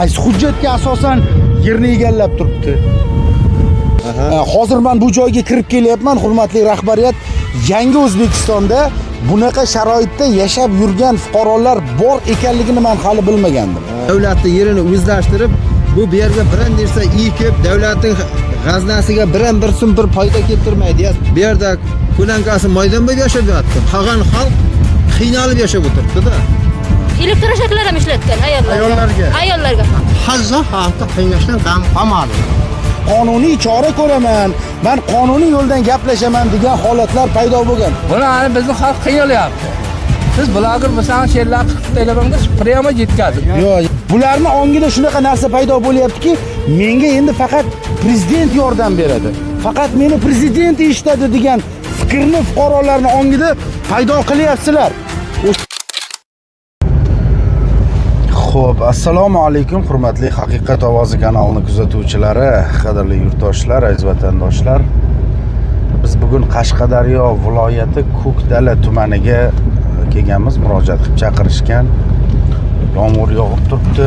Qaysi hujjatga asosan yerni egallab turibdi? Hozir men bu joyga kirib kelyapman, hurmatli rahbariyat. Yangi O'zbekistonda bunaqa sharoitda yashab yurgan fuqarolar bor ekanligini men hali bilmagandim. Davlatning yerini o'zlashtirib, bu yerga biron narsa ekib, davlatning g'aznasiga bir so'm bir foyda keltirmaydi. Bu yerda ko'lankasi maydon bo'lib yashab yotibdi. Qolgan xalq qiynalib yashab o'tiribdi-da. Elektroshoklar ham ishlatgan ayollarga. Hazza hayotda qiynashdan ham qolmadi. Qonuniy chora ko'raman, men qonuniy yo'ldan gaplashaman degan holatlar paydo bo'lgan. Bular bizni xalq qiynalyapti. Siz bularga masalan she'rlar qilib tayyorlamanglar, priyama yetkazib. Yo'q, bularni ongida shunaqa narsa paydo bo'lyaptiki, menga endi faqat prezident yordam beradi. Faqat meni prezident eshitadi degan fikrni fuqarolarning ongida paydo qilyapsizlar. Xo'p, assalomu alaykum hurmatli Haqiqat ovozi kanalining kuzatuvchilari, qadrli yurtdoshlar, aziz vatandoshlar. Biz bugun Qashqadaryo viloyati Ko'kdala tumaniga kelganmiz, murojaat qilib chaqirishgan. Yomg'ir yog'ib turibdi.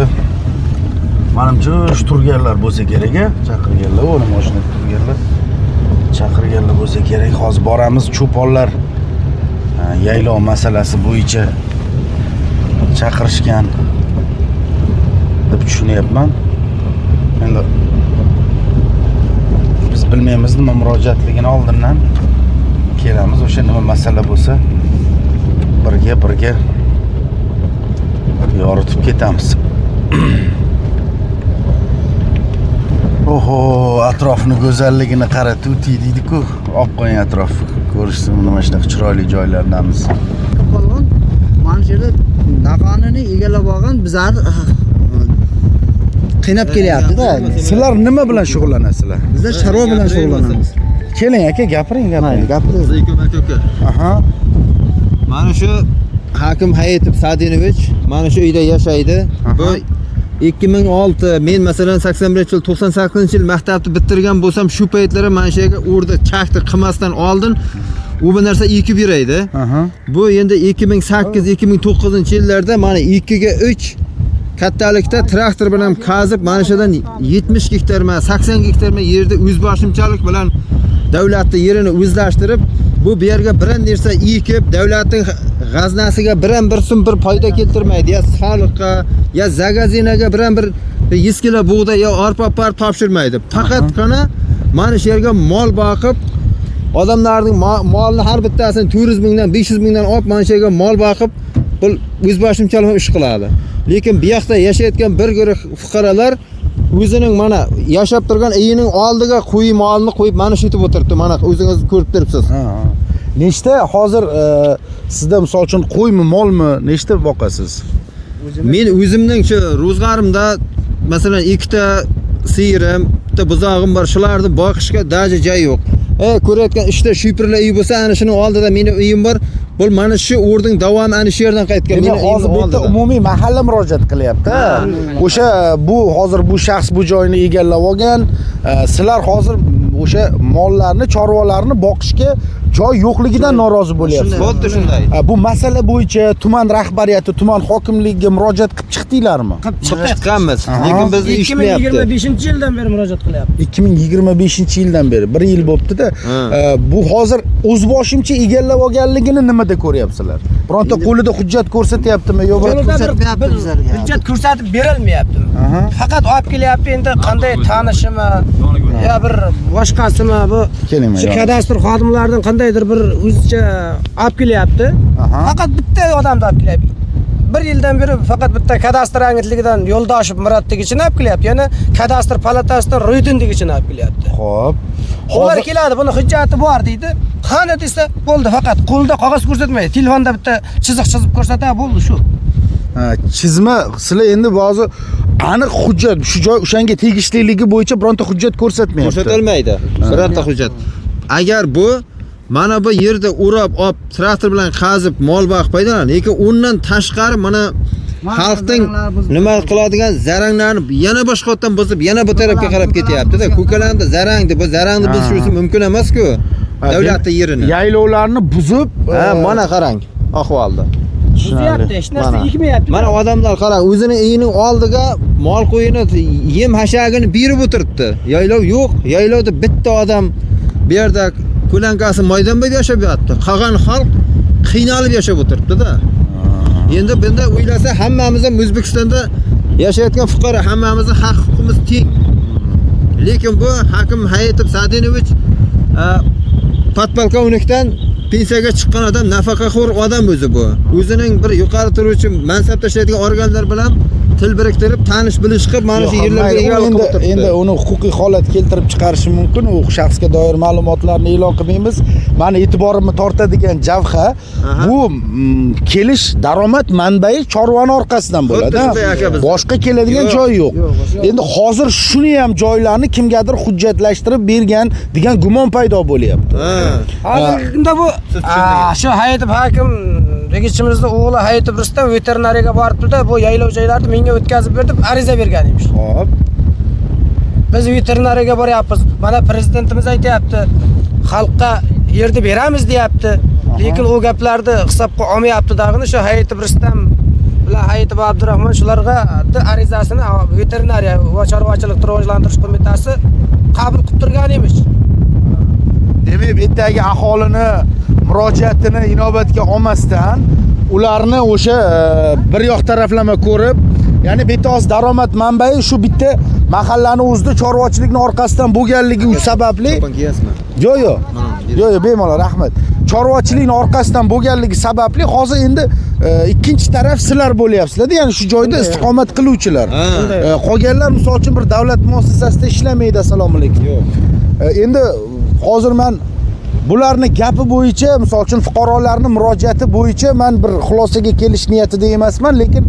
Menimcha shu turganlar bo'lsa kerak, chaqirganlar, o'ni mashinada turganlar. Chaqirganlar bo'lsa kerak. Hozir boramiz, cho'ponlar yaylov masalasi bo'yicha chaqirishgan deb tushunyapman. Endi biz bilmaymiz nima murojaatligini oldindan kelamiz, o'sha nima masala bo'lsa birga yoritib ketamiz. Oho, atrofni go'zalligini qara, tuti deydi-ku. Olib qo'ying atrofni. Ko'rishsin, nima shunaqa chiroyli joylardamiz. Qolgan mana shu yerda naqonini egallab olgan bizlar qiynab kelyapti-da. Sizlar nima bilan shug'ullanasizlar? Bizlar chorva bilan shug'ullanamiz. Keling aka, gapiring. Gapiring. Aha. Mana shu Hakim Hayitov Sadinovich mana shu uyda yashaydi. Bu 2006 men masalan 81-yil 98-yil maktabni bitirgan bo'lsam, shu paytlari mana shu yerga o'rda chaqdi qilmasdan oldin u bir narsa ekib yuraydi. Bu endi 2008-2009-yillarda mana 2 ga 3 kattalikda traktor bilan qazib, mana shudan 70 gektar, 80 gektar yerda o'zboshimchalik bilan davlatning yerini o'zlashtirib, bu yerga biron narsa ekib, davlatning g'aznasiga bir so'm bir foyda keltirmaydi. Ya soliqqa, ya zagazinaga bir 100 kilo bug'doy yo arpa topshirmaydi. Faqatgina mana shu yerga mol boqib, odamlarning molni har bittasini 400 mingdan 500 mingdan olib, mana shu yerga mol boqib, bu o'zboshimchalik ish qiladi. Lekin bu yoqda yashayotgan bir guruh fuqarolar o'zining mana yashab turgan uyining oldiga molni qo'yib mana shu yetib o'tiribdi. Mana o'zingiz ko'rib turibsiz. Nechta hozir sizda misol uchun qo'ymi, molmi, nechta boqasiz? Men o'zimning shu ro'zg'arimda masalan 2 ta siyirim, bitta buzog'im bor. Shularni boqishga daji joy yo'q. Ko'rayotgan ishda shuypirlar uy bo'lsa, ana shuni oldida mening uyim bor. Bu mana shu o'rning davomi ana shu yerdan qaytgan. Men hozir bitta umumiy mahalla murojaat qilyapti. O'sha bu hozir bu shaxs bu joyni egallab olgan. Sizlar hozir o'sha mollarni, chorvalarni boqishga joy yo'qligidan norozi bo'lyapsiz. Xuddi shunday. Bu masala bo'yicha tuman rahbariyati, tuman hokimligiga murojaat qilib chiqdinglarmi? Chiqqanmiz, lekin bizni eshitmayapti. 2025-yildan beri murojaat qilyapti. 2025-yildan beri 1 yil bo'pti-da. Bu hozir o'zboshimcha egallab olganligini nimada ko'ryapsizlar? Bironta qo'lida hujjat ko'rsatyaptimi yo ko'rsatyapti bizlarga? Hujjat ko'rsatib berilmayaptimi? Faqat olib kelyapti, endi qanday tanishimi yo bir boshqasimi bu shu kadastr xodimlaridan qandaydir bir o'zicha olib kelyapti. Faqat bitta odamni olib kelyapti. 1 yildan beri faqat bitta kadastr agentligidan Yo'ldoshev Murod degichini olib kelyapti. Yana kadastr palatasidan Ro'ydin degichini olib kelyapti. Xo'p. Ular keladi, buni hujjati bor deydi. Qani desa, bo'ldi, faqat qo'lda qog'oz ko'rsatmaydi. Telefonda bitta chiziq chizib ko'rsatadi, bo'ldi shu. Chizma, sizlar endi ba'zi aniq hujjat, shu joy o'shanga tegishliligi bo'yicha bironta hujjat ko'rsatmayapti. Ko'rsatilmaydi. Birorta hujjat. Agar bu mana bu yerda o'rab olib, traktor bilan qazib, mol boqib foydalanadi, lekin undan tashqari mana xalqning nima qiladigan zaranglarni yana boshqatdan bosib, yana bu tarafga qarab ketyapti-da. Ko'kalanda zarangdi, bu zarangni buzish mumkin emas-ku. Davlatning yerini. Yaylovlarni buzib, mana qarang ahvolda. Buzyapti, hech narsa ekmayapti. Mana odamlar qarang, o'zining uyining oldiga mol qo'yini, yem hashagini berib o'tiribdi. Yaylov yo'q. Yaylovda bitta odam bu yerda ko'lankasi maydon bo'lib yashab yotibdi. Qolgan xalq qiynalib yashab o'tiribdi-da. Endi bunda o'ylasa hammamiz ham O'zbekistonda yashayotgan fuqaro, hammamizning haq-huquqimiz teng. Lekin bu hokim Hayitov Sadinovich podpolkovnikdan pensiyaga chiqqan odam, nafaqaxo'r odam o'zi bu. O'zining bir yuqori turuvchi mansabda ishlaydigan organlar bilan til biriktirib, tanish bilish qilib, mana shu yerlarga egalik qilib turibdi. Endi uni huquqiy holat keltirib chiqarishi mumkin. U shaxsga doir ma'lumotlarni e'lon qilmaymiz. Mani e'tiborimni tortadigan javha bu kelish daromad manbai chorvani orqasidan bo'ladi. Boshqa keladigan joy yo'q. Endi hozir shuni ham joylarni kimgadir hujjatlashtirib bergan degan gumon paydo bo'lyapti. Hozirgi kunda bu shu Hayitov hokim Regichimizning o'g'li Hayitov Rustam veterinariyaga boribdi-da, bu yaylov joylarni menga o'tkazib berdi, ariza bergan emish. Xo'p. Biz veterinariyaga boryapmiz. Mana prezidentimiz aytayapti, xalqqa yerni beramiz deyapti. Lekin u gaplarni hisobga olmayapti dag'ini shu Hayitov Rustam bilan Hayitov Abdurahmon shularga arizasini veterinariya va chorvachilik rivojlantirish qo'mitasi qabul qilib turgan emish. Demak, bu yerdagi aholini murojaatini inobatga olmasdan ularni o'sha bir yoq taraflama ko'rib, ya'ni betoz daromad manbai shu bitta mahallani o'zida chorvachilikning orqasidan bo'lganligi sababli. Yo'q, bemalol, rahmat. Chorvachilikning orqasidan bo'lganligi sababli hozir endi ikkinchi taraf sizlar bo'lyapsizlar-da, ya'ni shu joyda istiqomat qiluvchilar. Qolganlar misol uchun bir davlat muassasasida ishlamaydi, assalomu alaykum. Endi hozir men bularni gapi bo'yicha, misol uchun fuqarolarning murojaati bo'yicha men bir xulosaga kelish niyatida emasman, lekin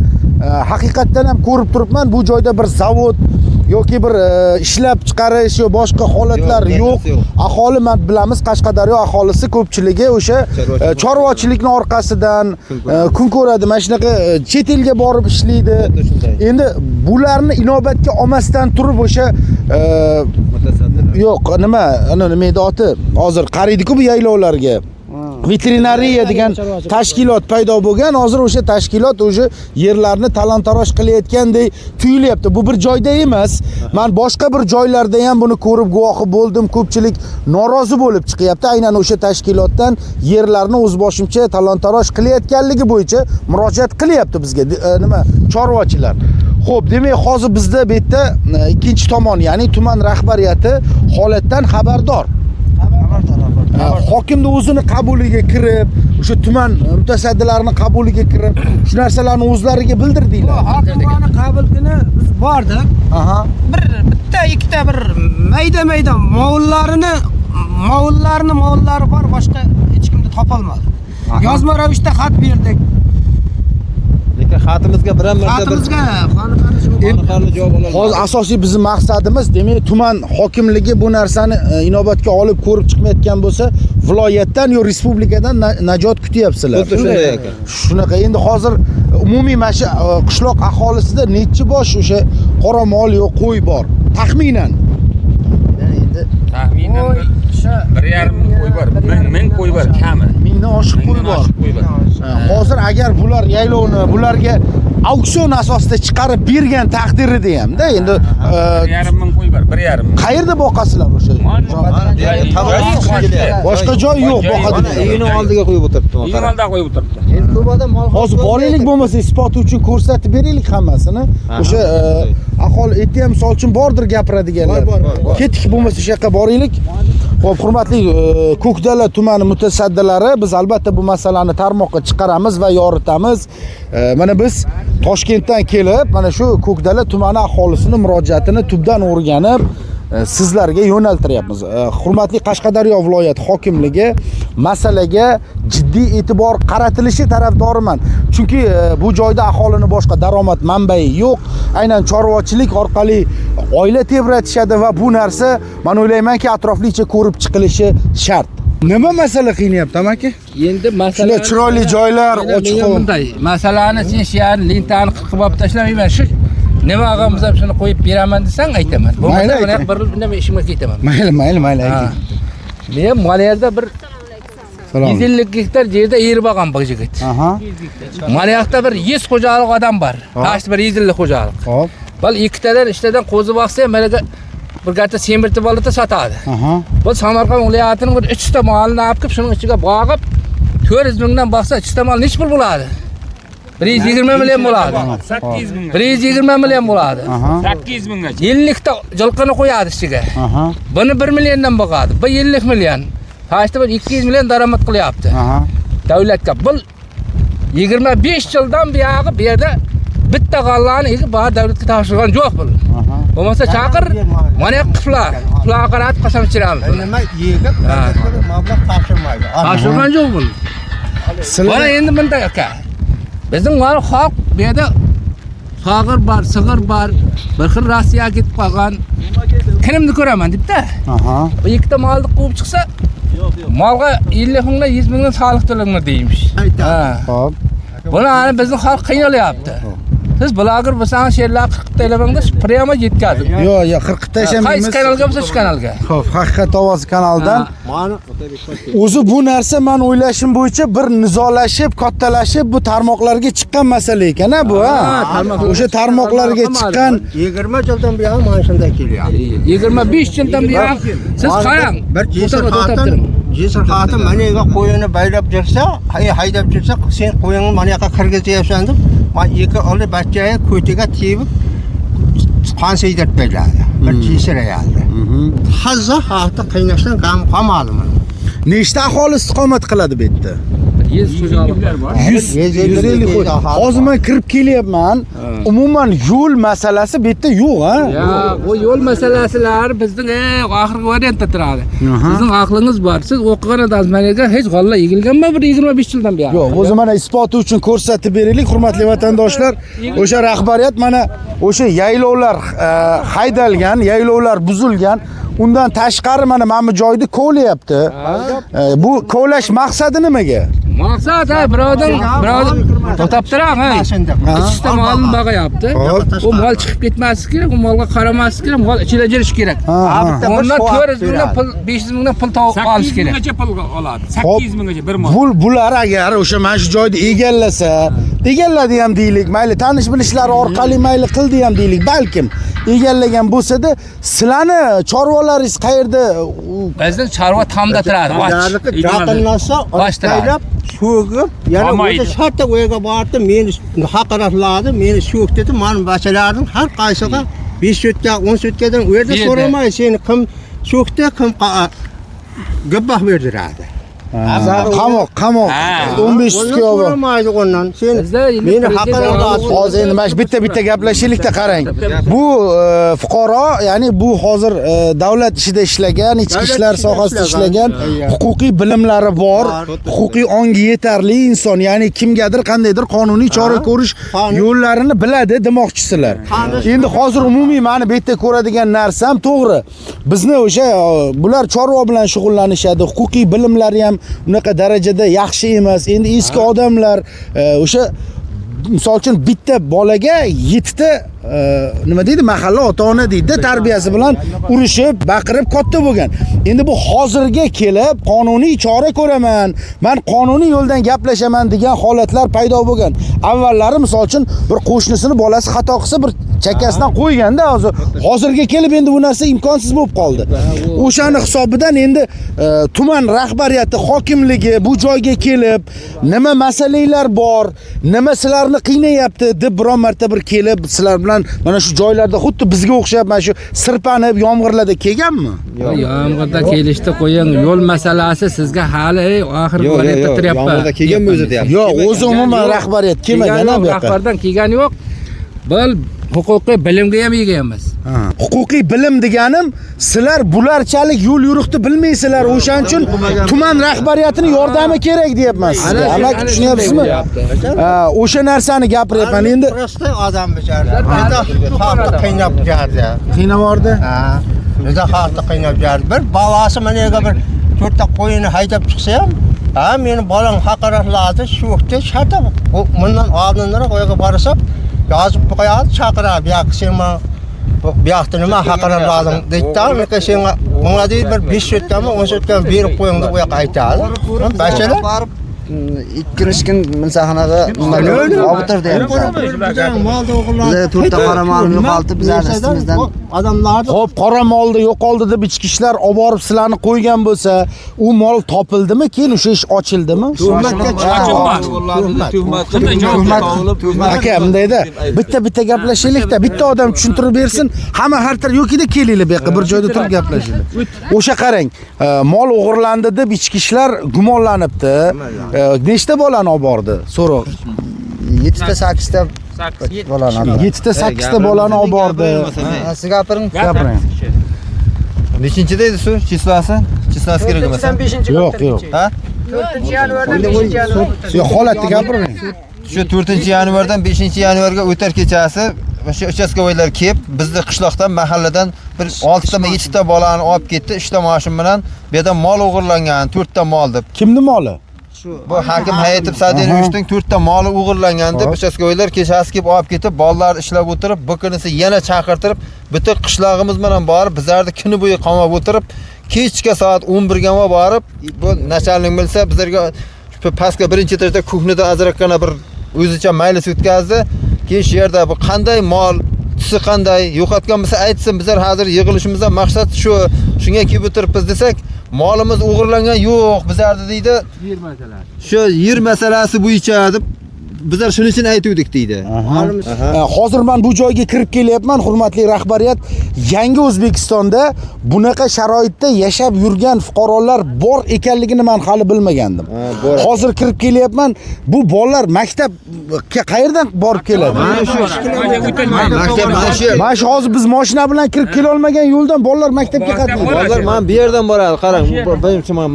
haqiqatdan ham ko'rib turibman, bu joyda bir zavod yoki bir ishlab chiqarish yo boshqa holatlar yo'q. Aholi men bilamiz, Qashqadaryo aholisi ko'pchiligi o'sha chorvachilikning orqasidan kun ko'radi, mana shunaqa chet elga borib ishlaydi. Endi bularni inobatga olmasdan turib o'sha yo'q, nima edi oti? Hozir qaraydi-ku bu yaylovlarga. Veterinariya degan tashkilot paydo bo'lgan. Hozir o'sha tashkilot o'sha yerlarni talon-taroj qilayotgandek tuyulyapti. Bu bir joyda emas. Men boshqa bir joylarda ham buni ko'rib guvohi bo'ldim. Ko'pchilik norozi bo'lib chiqyapti. Aynan o'sha tashkilotdan yerlarni o'z boshimcha talon-taroj qilayotganligi bo'yicha murojaat qilyapti bizga nima chorvachilar. Xo'p, demak hozir bizda bu yerda ikkinchi tomon, ya'ni tuman rahbariyati holatdan xabardor. Hokimning o'zini qabuliga kirib, o'sha tuman mutasaddilarning qabuliga kirib, shu narsalarni o'zlariga bildirdinglar. Hokimning qabulini biz bordik. Bitta ikkita bir mayda movullari bor, boshqa hech kimni topolmadi. Yozma ravishda xat berdik. Lekin xatimizga biram marta qoniqarli javob olamiz. Hozir asosiy bizning maqsadimiz, demak, tuman hokimligi bu narsani inobatga olib ko'rib chiqmayotgan bo'lsa, viloyatdan yo respublikadan najot kutyapsizlar. Xuddi shunday ekan. Shunaqa. Endi hozir umumiy mana qishloq aholisida necha bosh o'sha qora mol yo qo'y bor? Taxminan. Taxminan 1,5 ming qo'y bor, 1000 qo'y bor kami. 1000 dan oshiq qo'y bor. Hozir agar bular yaylovni bularga auksion asosida chiqarib bergan taqdirida ham-da, endi 1,5 ming qo'y bor, 1,5 ming. Qayerda boqasizlar o'sha? Boshqa joy yo'q boqadigan. Uyini oldiga qo'yib o'tiribdi. Uyini oldiga qo'yib o'tiribdi. Endi ko'p odam mol Hozir boraylik bo'lmasa isboti uchun ko'rsatib beraylik hammasini. O'sha aholi aytdi, misol uchun bordir gapiradiganlar. Ketik bo'lmasa o'sha yoqqa boraylik. Xo'p, hurmatli Ko'kdala tumani mutasaddilari, biz albatta bu masalani tarmoqqa chiqaramiz va yoritamiz. Mana biz Toshkentdan kelib, mana shu Ko'kdala tumani aholisini murojaatini tubdan o'rganib, sizlarga yo'naltiryapmiz. Hurmatli Qashqadaryo viloyat hokimligi masalaga jiddiy e'tibor qaratilishi tarafdoriman. Chunki bu joyda aholini boshqa daromad manbai yo'q. Aynan chorvachilik orqali oila tebratishadi va bu narsa men o'ylaymanki atroflicha ko'rib chiqilishi shart. Nima masala qiynayapti, amaki? Endi masala chiroyli joylar, ochiq bunday. Masalani sen shu yerni lentani qilib olib tashlamayman. Shu nima og'amiz ham shuni qo'yib beraman desang aytaman. Bo'lmasa men bir nima ishimga ketaman. Mayli, ayting. Men Maliyada bir Salom. 150 gektar yerda erib olgan bu yigit. Aha. Mana yoqda bir 100 xo'jalik odam bor. Taşlı bir 150 xo'jalik. Hop. Bal ikkitadan ishtadan qo'zi boqsa, mana bir garta semirtib oladi sotadi. Aha. Bu Samarqand viloyatining bir 3 ta molini olib kelib, shuning ichiga bog'ib 400 mingdan boqsa 3 ta mol nech pul bo'ladi? 120 million bo'ladi. 800 ming. 120 million bo'ladi. Aha. 800 minggacha. 50 ta jilqini qo'yadi ichiga. Aha. Buni 1 milliondan boqadi. Bu 50 million. Taşda bir 200 million daromad qilyapti. Aha. Davlatga bu 25 yildan buyog'i bu yerda bitta g'allani egib bor davlatga topshirgan yo'q bu. Aha. Bo'lmasa chaqir, mana qiflar qarat qasam ichiramiz. Nima yegib, mablag' topshirmaydi. Topshirgan yo'q bu. Mana endi bunday aka. Bizning mana xalq bu yerda sag'ir bor, sig'ir bor, bir xil Rossiyaga ketib qolgan. Kimni ko'raman debdi. Aha. Bu ikkita molni quvib chiqsa, molga 50 mingdan 100 mingdan soliq to'lanma deymish. Ha. Hop. Buni ani bizning xalq qiynalyapti. Siz blogger bo'lsangiz, she'rlar 40 taylabangda prямо yetkazib. Yo, 40 ta Qaysi ishamaymiz. kanalga bo'lsa shu kanalga. Xo'p, Haqiqat ovozi kanalidan Mana o'zi bu narsa men o'ylashim bo'yicha bir nizolashib, kattalashib bu tarmoqlarga chiqqan masala ekan-a bu, ha. O'sha tarmoqlarga chiqqan 20 yildan buyon mana shunday kelyapti. 25 yildan buyon siz qarang. Bir Jisr xotin mana yoqqa qo'yini baylab jirsa, haydab jirsa, sen qo'yingni mana yoqqa kirgizyapsan deb, men ikki olib bachchaga ko'tiga tebib qon seydirib beradi. Bir jisrayadi. Hazza haqda qiynashdan gam qolmadim. nechta aholi istiqomat qiladi bu yerda? 100 xo'jalik bor. 150 qo'y. Hozir men kirib kelyapman. Umuman yo'l masalasi bu yerda yo'q, ha? Ya, bu yo'l masalalar bizning oxirgi variantda turadi. Sizning aqlingiz bor. Siz o'qigan odamlarga hech g'alla egilganmi bir 25 yildan buyon? Yo'q, o'zi mana isboti uchun ko'rsatib beraylik, hurmatli vatandoshlar. O'sha rahbariyat mana o'sha yaylovlar haydalgan, yaylovlar buzilgan. Undan tashqari mana bu joyni kovlayapti. Bu kovlash maqsadi nimaga? Maqsad birodar to'xtab turang, ha. Ichda molni bag'ayapti. U mol chiqib ketmasligi kerak, u molga qaramasligi kerak, mol ichida jirish kerak. Ondan 400 mingdan pul, 500 mingdan pul topib olish 800 kerak. minggacha pul oladi. 800 minggacha bir mol. Bular agar o'sha mana shu joyni egallasa, egalladi ham deylik, mayli tanish bilishlari orqali mayli qildi ham deylik, balkim egallagan bo'lsa-da, sizlarni chorvalaringiz qayerda? Bizning chorva tomda turadi, och. Yaqinlashsa, Boshlab so'gib, yana o'zi shartta o'yga bordi, meni haqoratladi, meni so'k dedi, men bachalarning har qaysiga 5 sutka, 10 sutkadan u yerda so'ramay, seni kim so'kdi, kim g'ibah berdiradi. Qamoq 15 sutka yo'q. So'ramaydi ondan. Sen meni haqoratladi. Hozir endi mana shu bitta gaplashaylikda qarang. Bu fuqaro, ya'ni bu hozir davlat ishida ishlagan, ichki ishlar sohasida ishlagan, huquqiy bilimlari bor, huquqiy ongi yetarli inson, ya'ni kimgadir qandaydir qonuniy chora ko'rish yo'llarini biladi demoqchisizlar. Endi hozir umumiy meni bu yerda ko'radigan narsam to'g'ri. Bizni o'sha bular chorva bilan shug'ullanishadi, huquqiy bilimlari ham unaqa darajada yaxshi emas. Endi eski odamlar o'sha misol uchun bitta bolaga 7 ta nima deydi, mahalla ota-ona deydi, tarbiyasi bilan urushib, baqirib katta bo'lgan. Endi bu hozirga kelib qonuniy chora ko'raman, men qonuniy yo'ldan gaplashaman degan holatlar paydo bo'lgan. Avvallari misol uchun bir qo'shnisini bolasi xato qilsa bir chakkasidan qo'yganda, hozirga kelib endi bu narsa imkonsiz bo'lib qoldi. O'shani hisobidan endi tuman rahbariyati, hokimligi bu joyga kelib, nima masalalar bor, nima sizlarni qiynayapti deb biron marta bir kelib sizlar bilan mana shu joylarda xuddi bizga o'xshab mana shu sirpanib, yomg'irlarda kelganmi? Yo'q, yomg'irda kelishdi qo'ying, yo'l masalasi sizga hali oxirgi variantda turyapti. Yomg'irda kelganmi o'zi deyapti. Yo'q, o'zi umuman rahbariyat kelmagan bu yoqqa. Rahbardan kelgani yo'q. Bil huquqiy bilimga ham ega emas. Huquqiy bilim deganim, sizlar bularchalik yo'l yo'riqni bilmaysizlar, o'shaning uchun tuman rahbariyatining yordami kerak deyapman sizga. Alak tushunyapsizmi? O'sha narsani gapiryapman. Endi prosta odam bechara. Xalqni qiynab jardi. qiynavordi. Ha, juda xalqni qiynab jardi. Bir bolasi menga bir 4 ta qo'yini haydab chiqsa ham, ha, meni bolam haqoratladi, sho'kdi, shartta bundan oldinroq o'yga borsam, yozib qo'yadi, chaqiradi, yo'q sen bu yoqda nima haqoratlading deydi. Menga senga bunga deydi bir 5 sotkami 10 sotkami berib qo'ying deb u yoqqa aytadi. Bachalar Barib 2 kun milsaxonaga obitir deyapti. Molda o'g'irlar. Bizga to'rtta qora mol yo'qoldi, bizlar istimizdan. Odamlarni Xo'p, qora molni yo'qoldi deb ichki ishlar olib borib sizlarni qo'ygan bo'lsa, u mol topildimi? Keyin o'sha ish ochildimi? Aka, bundayda bitta gaplashaylik-da, bitta odam tushuntirib bersin, hamma har taraf yo'kida kelinglar bu yoqqa bir joyda turib gaplashaylik. O'sha qarang, mol o'g'irlandi deb ichki ishlar gumonlanibdi. Nechta bolani olib bordi? So'roq. 7 ta 8 ta bolani. 7 ta 8 ta bolani olib bordi. Siz gapiring. Gapiring. Nechinchi deydi shu chislasi? Chislasi kerak emas. Yo'q. Ha? 4-yanvardan Yo'q, holatni gapiring. Shu 4-yanvardan 5-yanvarga o'tar kechasi o'sha uchastkovoylar kelib, bizni qishloqdan, mahalladan bir 6 ta 7 ta bolani olib ketdi, 3 ta mashin bilan bu yerda mol o'g'irlangan, 4 ta mol deb. Kimni moli? Bu hakim hayitib Sadiyning 4 ta moli o'g'irlangan deb uchastkovoylar kechasi kelib olib ketib, bolalar ishlab o'tirib, bu kunisi yana chaqirtirib, butun qishlog'imiz bilan borib, bizlarni kuni bo'yi qamab o'tirib, kechga soat 11 ga borib, bu nachalnik bilsa, bizlarga pastga birinchi etajda kuhnida ajratgana bir o'zicha maylis o'tkazdi. Keyin shu yerda bu qanday mol, tusi qanday, yo'qotgan bo'lsa aytsin, bizlar hozir yig'ilishimizdan maqsad shu, shunga kelib o'tiribmiz desak, molimiz o'g'irlangan yo'q, bizlarni deydi. Shu yer masalasi bo'yicha deb bizlar shuning uchun aytuvdik deydi. Hozir men bu joyga kirib kelyapman, hurmatli rahbariyat. Yangi O'zbekistonda bunaqa sharoitda yashab yurgan fuqarolar bor ekanligini men hali bilmagandim. Hozir kirib kelyapman. Bu bolalar maktabga qayerdan borib keladi? Mana shu hozir biz mashina bilan kirib kela olmagan yo'ldan bolalar maktabga qatnaydi. Bolalar men bu yerdan boradi, qarang.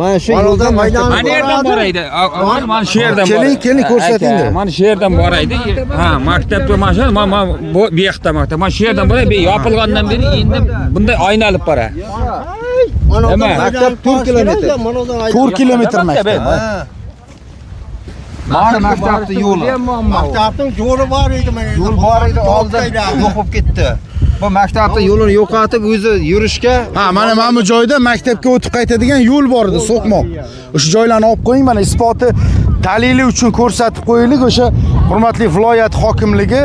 Mana shu yo'ldan Mana yerdan boraydi. Mana shu yerdan boraydi. Keling ko'rsating-da. Mana shu yerdan boraydi. Ha, maktabga mashina, mana bu yoqda maktab. Mana shu yerdan boraydi. Yopilgandan beri endi bunday aynalib boradi. maktab 4 kilometr. 4 kilometr maktab. Mana maktabning yo'li. maktabning yo'li bor edi mana. Yo'l bor edi, oldin yo'q bo'lib ketdi. Bu maktabning yo'lini yo'qotib, o'zi yurishga, Mana bu joyda maktabga o'tib qaytadigan yo'l bor edi, so'qmoq. O'sha joylarni olib qo'ying, mana isboti dalili uchun ko'rsatib qo'yaylik. O'sha hurmatli viloyat hokimligi.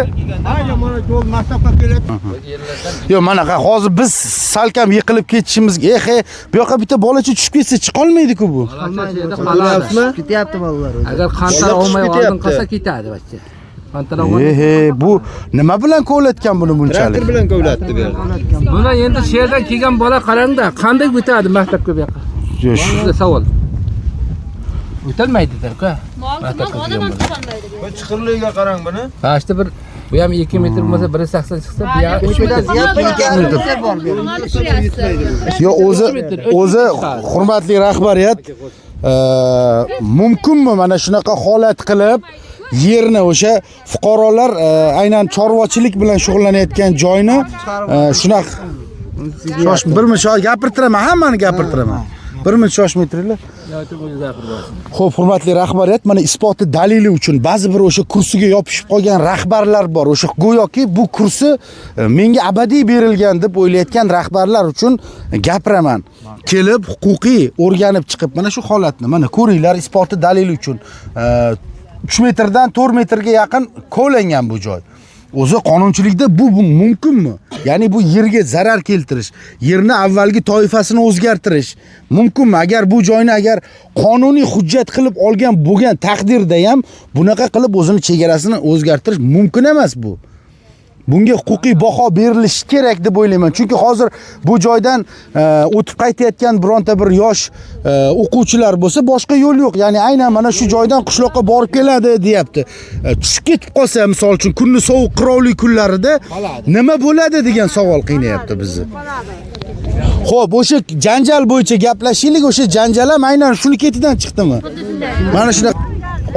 Aynan mana yo'l maktabga keladi. Yo'q, mana hozir biz salkam yiqilib ketishimizga, bu yoqqa bitta bolacha tushib ketsa chiqolmaydi-ku bu. ketyapti bolalar. Agar qantar olmay oldin qolsa ketadi bachcha. Qantar Bu nima bilan kovlatgan buni bunchalik? Traktor bilan kovlatdi bu yerda. Buni endi shu yerdan kelgan bola qarangda, qanday o'tadi maktabga bu yoqqa? Shunda savol. O'tolmaydi-ku. Odam ham chiqolmaydi. Bu chiqirligiga qarang buni. Ha, işte bir bu ham 2 metr bo'lsa 180 chiqsa, bu ham 3 metr. Yo, o'zi hurmatli rahbariyat, mumkinmi mana shunaqa holat qilib yerni o'sha fuqarolar aynan chorvachilik bilan shug'ullanayotgan joyni shunaqa bir minut gapirtiraman, hammani gapirtiraman. Bir minut shoshmay turinglar. Xo'p, hurmatli rahbariyat, mana isboti dalili uchun ba'zi bir o'sha kursiga yopishib qolgan rahbarlar bor. O'sha go'yoki bu kursi menga abadiy berilgan deb o'ylayotgan rahbarlar uchun gapiraman. Kelib huquqiy o'rganib chiqib mana shu holatni mana ko'ringlar, isboti dalili uchun 3 metrdan 4 metrga yaqin kovlangan bu joy. O'zi qonunchilikda bu mumkinmi? Ya'ni bu yerga zarar keltirish, yerni avvalgi toifasini o'zgartirish mumkinmi? Agar bu joyni agar qonuniy hujjat qilib olgan bo'lgan taqdirda ham bunaqa qilib o'zini chegarasini o'zgartirish mumkin emas bu. Bunga huquqiy baho berilishi kerak deb o'ylayman. Chunki hozir bu joydan o'tib qaytayotgan bironta bir yosh o'quvchilar bo'lsa, boshqa yo'l yo'q. Ya'ni aynan mana shu joydan qishloqqa borib keladi, deyapti. Tushib ketib qolsa, misol uchun, kunni sovuq qirovli kunlarida nima bo'ladi degan savol qiynayapti bizni. Xo'p, o'sha janjal bo'yicha gaplashaylik. O'sha janjal ham aynan shuni ketidan chiqdimi? Mana shuna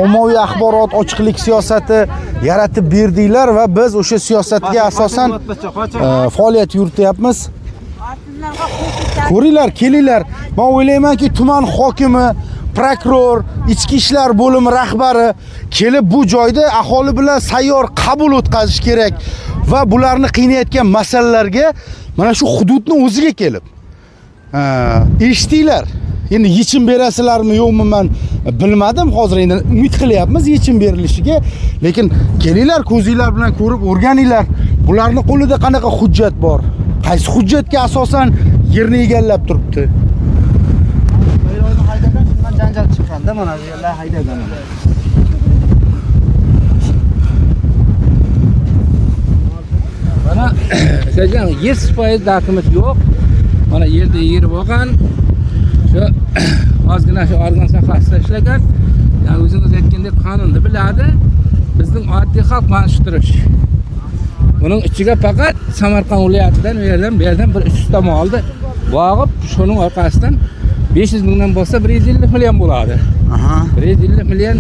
ommaviy axborot ochiqlik siyosati yaratib berdinglar va biz o'sha siyosatga asosan faoliyat yurityapmiz. Ko'ringlar, kelinglar. Men o'ylaymanki, tuman hokimi prokuror, ichki ishlar bo'limi rahbari kelib bu joyda aholi bilan sayyor qabul o'tkazish kerak va bularni qiynayotgan masalalarga mana shu hududni o'ziga kelib eshitdinglar. Endi yechim berasizlarmi yo'qmi men bilmadim. Hozir endi umid qilyapmiz yechim berilishiga, lekin kelinglar ko'zinglar bilan ko'rib o'rganinglar. Bularning qo'lida qanaqa hujjat bor? Qaysi hujjatga asosan yerni egallab turibdi? Janjal chiqqanda mana bu yerlar haydagan. Mana Sajan yer sipoyi dokument yo'q. Mana yerda yeri bo'lgan. Shu ozgina shu organ sohasida ishlagan. Yani o'zingiz aytgandek qonunni biladi. Bizning oddiy xalq mana shu turish. Buning ichiga faqat Samarqand viloyatidan bu yerdan bir 300 ta molni bo'g'ib, shuning orqasidan 500 mingdan bo'lsa 150 million bo'ladi. Aha. 150 million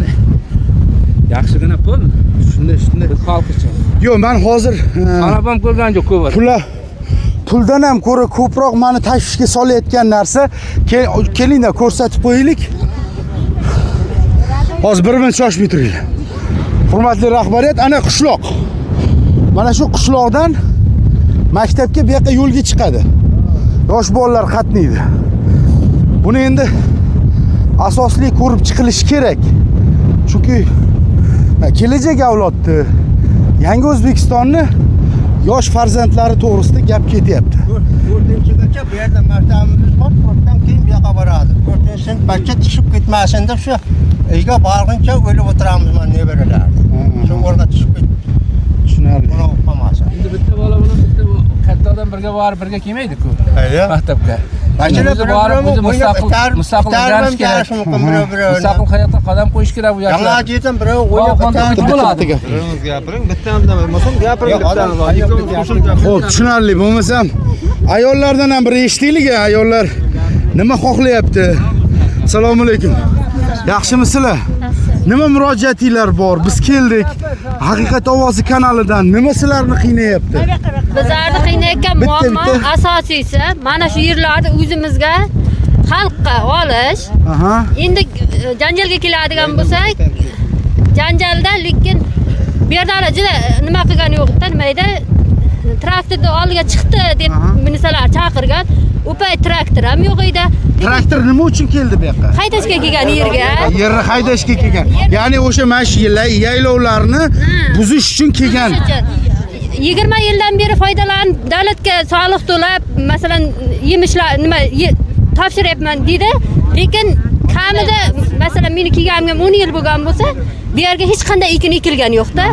yaxshigina pul. Shunday. Biz xalq uchun. Yo'q, men hozir Arabam ko'rgan yo'q ko'p. Puldan ham ko'ra ko'proq meni tashvishga solayotgan narsa, kelinglar ko'rsatib qo'yaylik. Hozir bir minut shoshmay turinglar. Hurmatli rahbariyat, ana qishloq. Mana shu qishloqdan maktabga bu yoqqa yo'lga chiqadi. Yosh bolalar qatnaydi. Buni endi asosli ko'rib chiqilishi kerak. Chunki kelajak avlodni, yangi O'zbekistonni yosh farzandlari to'g'risida gap ketyapti. 4-gacha bu yerda maktabimiz bor, 4dan keyin bu yoqqa boradi. 4-sinfgacha tushib ketmasin deb shu uyga borguncha o'ylab o'tiramiz mana nebaralarni. Shu o'rga tushib ketdi. Tushunarli. Buni o'qimasa. Endi bitta bola bilan bitta katta odam birga borib birga kelmaydi-ku. Maktabga. Mustaqil hayotga qadam qo'yish kerak bu yoshlar. Yangi yetim birov o'ylab bo'ladi. Gapiring, bittam demasam gapiring, bittam. Xo'p, tushunarli. Bo'lmasam ayollardan ham bir eshitaylik, ayollar nima xohlayapti? Assalomu alaykum. Yaxshimisizlar? Nima murojaatinglar bor? Biz keldik. Haqiqat ovozi kanalidan nima sizlarni qiynayapti? Bizlarni qiynayotgan muammo asosiysi mana shu yerlarni o'zimizga xalqqa olish. Aha. Endi janjalga keladigan bo'lsak, janjalda lekin bu yerda juda nima qilgani yo'q-da, nimayda traktorni oldiga chiqdi deb minisalar chaqirgan. O'pay traktor ham yo'q edi. Traktor nima uchun keldi bu yoqqa? Haydashga kelgan yerga. Yerni haydashga kelgan. Ya'ni o'sha mashinalar, yaylovlarni buzish uchun kelgan. 20 yildan beri foydalanib, davlatga soliq to'lab, masalan, yemishlar nima topshiryapman dedi. Lekin kamida masalan meni kelganimga 10 yil bo'lgan bo'lsa, bu yerga hech qanday ekin ekilgan yo'q-da.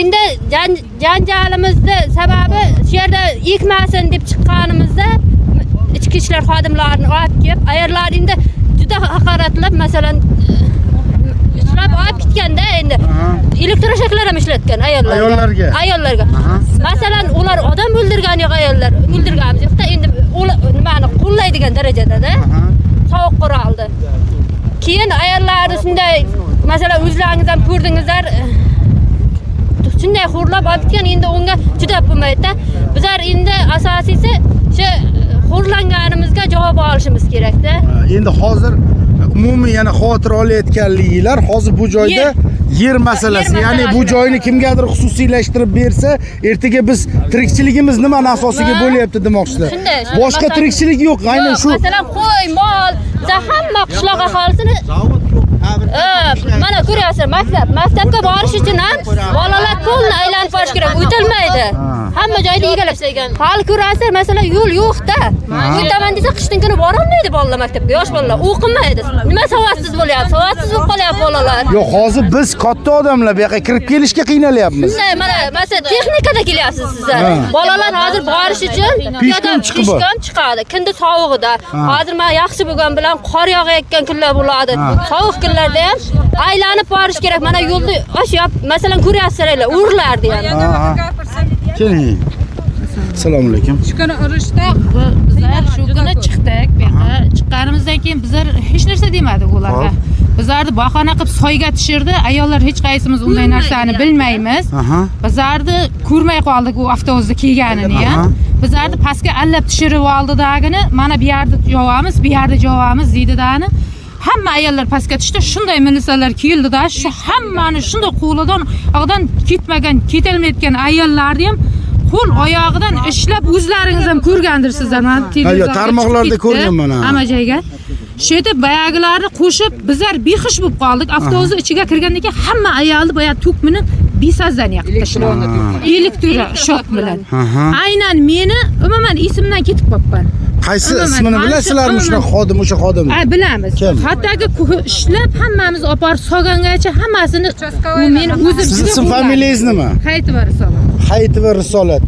Endi janjalimizni sababi shu yerda ekmasin deb chiqqanimizda ichki ishlar xodimlarini olib kelib, ayollar endi juda haqoratlab, masalan, ishlab olib ketganda endi elektroshoklar ham ishlatgan ayollarga. Masalan, ular odam o'ldirgan yo'q, ayollar o'ldirganimiz yo'q-da, endi nimani qo'llaydigan darajada-da sovuq quroldi. Keyin ayollarni shunday, masalan, o'zlaringiz ham ko'rdingizlar, shunday xo'rlab olib ketgan, endi unga chidab bo'lmaydi-da. Bizlar endi asosiysi shu xo'rlanganimizga javob olishimiz kerak-da. Endi hozir umumiy yana xavotir olayotganliginglar hozir bu joyda yer masalasi. Ya'ni bu joyni kimgadir xususiylashtirib bersa, ertaga biz tirikchiligimiz nimani asosiga bo'lyapti demoqchilar. Boshqa tirikchilik yo'q, aynan shu. Masalan, qo'y, mol, hamma qishloq aholisini mana ko'ryapsiz, maktabga borish uchun ham bolalar to'lni aylanib borish kerak, o'tilmaydi. Hamma joyda egallashgan. Hali ko'rasizlar, masalan, yo'l yo'q-da. O'taman desa qishning kuni bora olmaydi bolalar maktabga, yosh bolalar o'qimaydi. Nima savodsiz bo'lyapti? Savodsiz bo'lib qolyapti bolalar. Yo'q, hozir biz katta odamlar bu yoqqa kirib kelishga qiynalyapmiz. Shunday, mana masalan, texnikada kelyapsiz sizlar. Bolalar hozir borish uchun peshkom chiqadi. Kunda sovug'ida. Hozir men yaxshi bo'lgan bilan qor yog'ayotgan kunlar bo'ladi. Sovuq kunlarda ham aylanib borish kerak. Mana yo'lni oshyap, masalan, ko'ryapsizlar, urlardi ham. Keling. Assalomu alaykum. Shu kuni urushda bizlar shu kuni chiqdik. Bu yerga chiqqanimizdan keyin bizlar hech narsa demadi ularga. Bizlarni bahona qilib soyga tushirdi. Ayollar hech qaysimiz unday narsani bilmaymiz. Bizlarni ko'rmay qoldik u avtobusda kelganini ham. Bizlarni pastga allab tushirib oldidagini, mana bu yerda javamiz, bu yerda javamiz deydidani. hamma ayollar pastga tushdi. Shunday militsiyalar keldi-da, shu hammani shunday qo'lidan og'dan ketilmayotgan ayollarni ham qo'l oyog'idan ishlab o'zlaringiz ham ko'rgandirsizlar. Men televizorda tarmoqlarda ko'rganman. Hamma joyga. Shu yerda boyagilarni qo'shib bizlar bexish bo'lib qoldik. Avtobusning ichiga kirgandan keyin hamma ayolni boya tok bilan besazdan yoqib tashladi. Elektr shok bilan. Aynan meni umuman esimdan ketib qolgan. Qaysi ismini bilasizlarmi shunaqa xodim, o'sha xodimni? Bilamiz. Hattoki ishlab hammamiz oparib solgangacha hammasini u meni o'zim. Siz ism familiyangiz nima? Hayitova Risolat. Hayitova Risolat.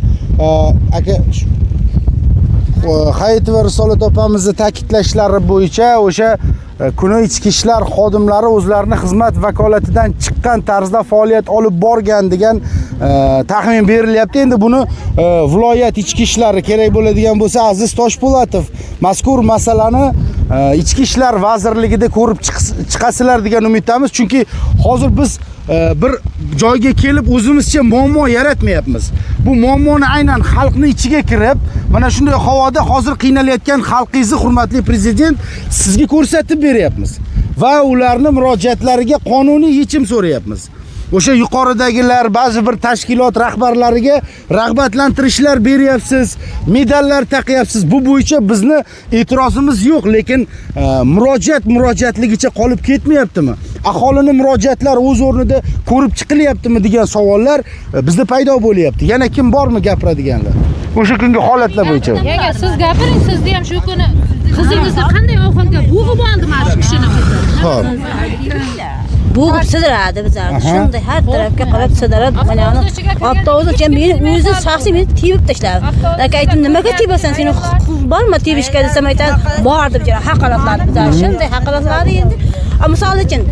Aka Hayitova Risolat opamizni ta'kidlashlari bo'yicha o'sha kuni ichki ishlar xodimlari o'zlarini xizmat vakolatidan chiqqan tarzda faoliyat olib borgan degan taxmin berilyapti. Endi buni viloyat ichki ishlari kerak bo'ladigan bo'lsa Aziz Toshpo'latov mazkur masalani ichki ishlar vazirligida ko'rib chiqasizlar degan umiddamiz. Chunki hozir biz bir joyga kelib o'zimizcha muammo yaratmayapmiz. Bu muammoni aynan xalqni ichiga kirib, mana shunday havoda hozir qiynalayotgan xalqingizni hurmatli prezident sizga ko'rsatib beryapmiz va ularning murojaatlariga qonuniy yechim so'rayapmiz. O'sha yuqoridagilar ba'zi bir tashkilot rahbarlariga rag'batlantirishlar beryapsiz, medallar taqyapsiz. Bu bo'yicha bizni e'tirozimiz yo'q, lekin murojaatligicha qolib ketmayaptimi? Aholini murojaatlari o'z o'rnida ko'rib chiqilyaptimi degan savollar bizda paydo bo'lyapti. Yana kim bormi gapiradiganlar? O'sha kungi holatlar bo'yicha. Yanga siz gapiring, sizni ham shu kuni qizingizni qanday ahvolga bo'g'ib oldi mana shu kishini qizi. Xo'p. Bo'g'ib sidiradi bizlarni. Shunday har tarafga qarab sidiradi. Mana avtobusga meni o'zi shaxsiy meni tebib tashladi. Aka aytdim, nimaga tebasan? Seni huquq bormi tebishga desam aytadi, bor deb jira haqoratlar bizlar. Shunday haqoratlari endi misol uchun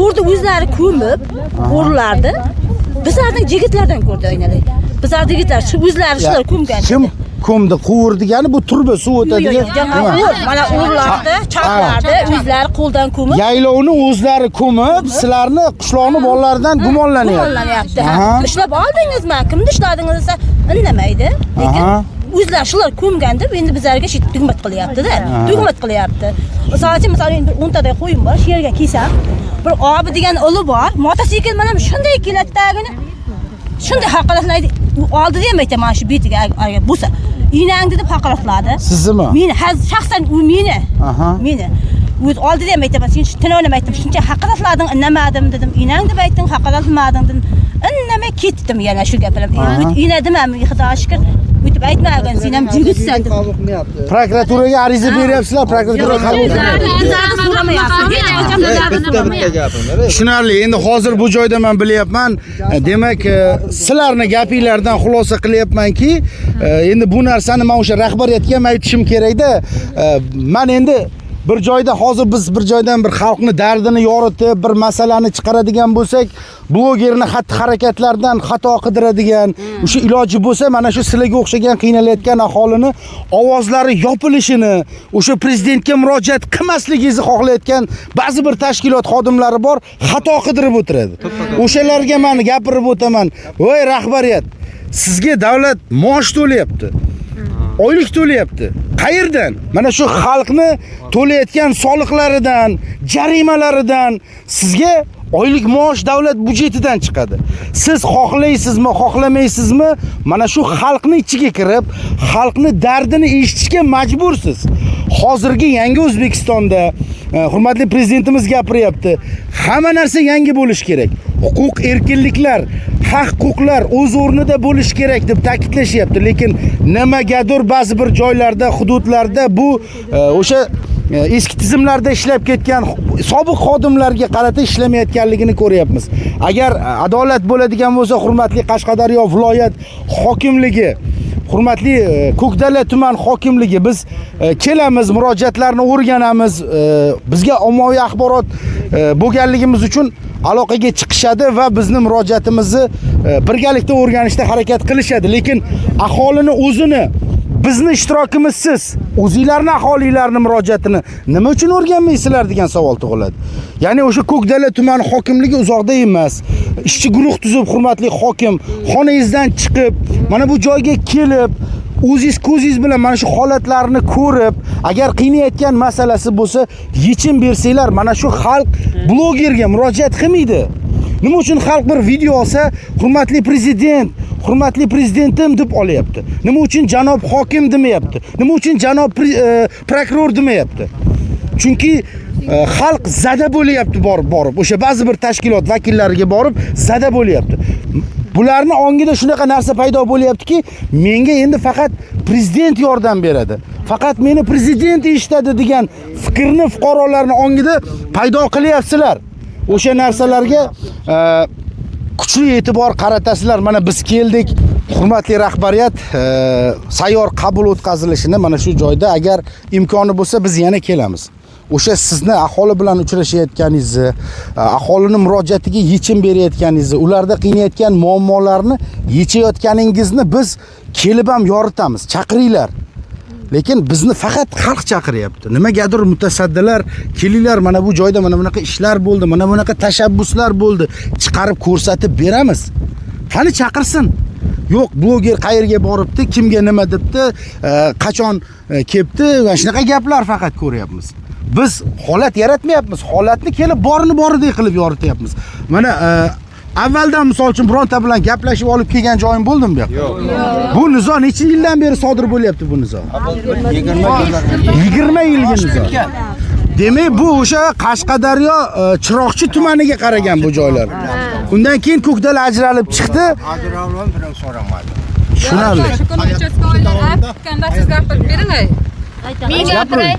o'rda o'zlari ko'mib, o'rlardi. Bizlarning yigitlardan ko'rdi o'ynadi. Bizlarning yigitlar shu o'zlari shular ko'mgan. Kim ko'mdi? Quvur degani bu turba suv o'tadigan. Mana o'rlardi, choqlardi, o'zlari qo'ldan ko'mib. Yaylovni o'zlari ko'mib, sizlarni qishloqni bolalaridan gumonlanyapti. Ishlab oldingizmi? Kimni ishladingiz desa, indamaydi. Lekin o'zlar shular ko'mgan deb endi bizlarga shu tuhmat qilyapti-da. Tuhmat qilyapti. Masalan, endi 10 ta qo'yim bor, shu yerga kelsam, bir obi degan uli bor, motosikl mana shunday keladidagini. Shunday haqoratlaydi. Oldi ham aytaman shu betiga agar bo'lsa, inang deb haqoratladi. Siznimi? Meni shaxsan u meni. Meni. O'z oldida ham aytaman, sen tinolmay aytdim, shuncha haqoratlading, inamadim dedim. Inang deb aytding, haqoratlamading dedim. Indamay ketdim yana shu gap bilan. Inadimmi, Xudoga shukr. O'tib aytmagan, sen ham jigitsan deb. Prokuraturaga ariza beryapsizlar, prokuratura qabul qilmayapti. Tushunarli. Endi hozir bu joyda men bilyapman, demak, sizlarni gapinglardan xulosa qilyapmanki, endi bu narsani men o'sha rahbariyatga ham aytishim kerak-da. Men endi bir joyda hozir biz bir joydan bir xalqni dardini yoritib, bir masalani chiqaradigan bo'lsak, blogerni xatti-harakatlardan xato qidiradigan, o'sha iloji bo'lsa, mana shu sizlarga o'xshagan qiynalayotgan aholini ovozlari yopilishini, o'sha prezidentga murojaat qilmasligingizni xohlayotgan ba'zi bir tashkilot xodimlari bor, xato qidirib o'tiradi. O'shalarga men gapirib o'taman, "Voy rahbariyat, sizga davlat maosh to'layapti. Oylik to'layapti. Qayerdan? Mana shu xalqni to'layotgan soliqlaridan, jarimalaridan sizga oylik maosh davlat budjetidan chiqadi. Siz xohlaysizmi, xohlamaysizmi, mana shu xalqni ichiga kirib, xalqni dardini eshitishga majbursiz. Hozirgi yangi O'zbekistonda hurmatli prezidentimiz gapiryapti. Hamma narsa yangi bo'lish kerak. Huquq, erkinliklar, haq-huquqlar o'z o'rnida bo'lish kerak deb ta'kidlashyapti. Lekin nimagadir ba'zi bir joylarda, hududlarda bu o'sha eski tizimlarda ishlab ketgan sobiq xodimlarga qarata ishlamayotganligini ko'ryapmiz. Agar adolat bo'ladigan bo'lsa, hurmatli Qashqadaryo viloyat hokimligi, hurmatli Ko'kdala tuman hokimligi, biz kelamiz, murojaatlarni o'rganamiz, bizga ommaviy axborot bo'lganligimiz uchun aloqaga chiqishadi va bizni murojaatimizni birgalikda o'rganishga harakat qilishadi. Lekin aholini o'zini bizni ishtirokimizsiz o'zingizlarning aholilarning murojaatini nima uchun o'rganmaysizlar degan savol tug'iladi. Ya'ni o'sha Ko'kdala tuman hokimligi uzoqda emas. Ishchi guruh tuzib, hurmatli hokim, xonangizdan chiqib, mana bu joyga kelib, o'zingiz ko'zingiz bilan mana shu holatlarni ko'rib, agar qiynayotgan masalasi bo'lsa, yechim bersanglar, mana shu xalq blogerga murojaat qilmaydi. Nima uchun xalq bir video olsa, hurmatli prezident, hurmatli prezidentim deb olyapti? Nima uchun janob hokim demayapti? Nima uchun janob prokuror demayapti? Chunki xalq zada bo'lyapti borib. O'sha ba'zi bir tashkilot vakillariga borib zada bo'lyapti. Bularni ongida shunaqa narsa paydo bo'lyaptiki, menga endi faqat prezident yordam beradi. Faqat meni prezident eshitadi degan fikrni fuqarolarning ongida paydo qilyapsizlar. O'sha narsalarga kuchli e'tibor qaratasizlar. Mana biz keldik. Hurmatli rahbariyat, sayyor qabul o'tkazilishini mana shu joyda agar imkoni bo'lsa biz yana kelamiz. O'sha sizni aholi bilan uchrashayotganingizni, aholining murojaatiga yechim berayotganingizni, ularda qiynayotgan muammolarni yechayotganingizni biz kelib ham yoritamiz. Chaqiringlar. Lekin bizni faqat xalq chaqiryapti. Nimagadir mutasaddilar, kelinglar, mana bu joyda mana bunaqa ishlar bo'ldi, mana bunaqa tashabbuslar bo'ldi, chiqarib ko'rsatib beramiz. Qani chaqirsin. Yo'q, bloger qayerga boribdi, kimga nima debdi, qachon kelibdi, va shunaqa gaplar faqat ko'ryapmiz. Biz holat yaratmayapmiz, holatni kelib boridek qilib yorityapmiz. Mana avvaldan misol uchun bironta bilan gaplashib olib kelgan joyim bo'ldimi bu yoqda? Yo'q. Bu nizo necha yildan beri sodir bo'lyapti bu nizo? 20 yilga nizo. Demak, bu o'sha Qashqadaryo Chiroqchi tumaniga qaragan bu joylar. Undan keyin Ko'kdal ajralib chiqdi. Ajralib bilan so'ramadi. Tushunarli. Men gapiray.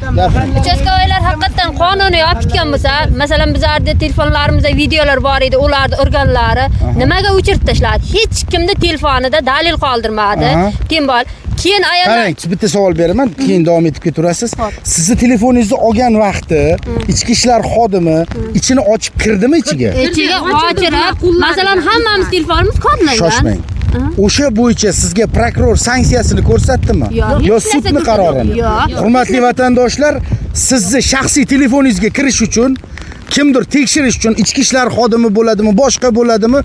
Uchastkovalar haqiqatan qonuniy olib ketgan bo'lsa, masalan bizlarda telefonlarimizda videolar bor edi, ularni organlari nimaga o'chirib tashladi? Hech kimni telefonida dalil qoldirmadi. Timbol keyin ayollar qarang, bitta savol beraman, keyin davom etib ketaverasiz. Sizni telefoningizni olgan vaqti ichki ishlar xodimi ichini ochib kirdimi ichiga? Ichiga ochirib, masalan hammamiz telefonimiz kodlangan. Shoshmang. O'sha bo'yicha sizga prokuror sanksiyasini ko'rsatdimi? Yo sudning qarorini? Hurmatli vatandoshlar, sizni shaxsiy telefoningizga kirish uchun kimdir tekshirish uchun ichki ishlar xodimi bo'ladimi, boshqa bo'ladimi,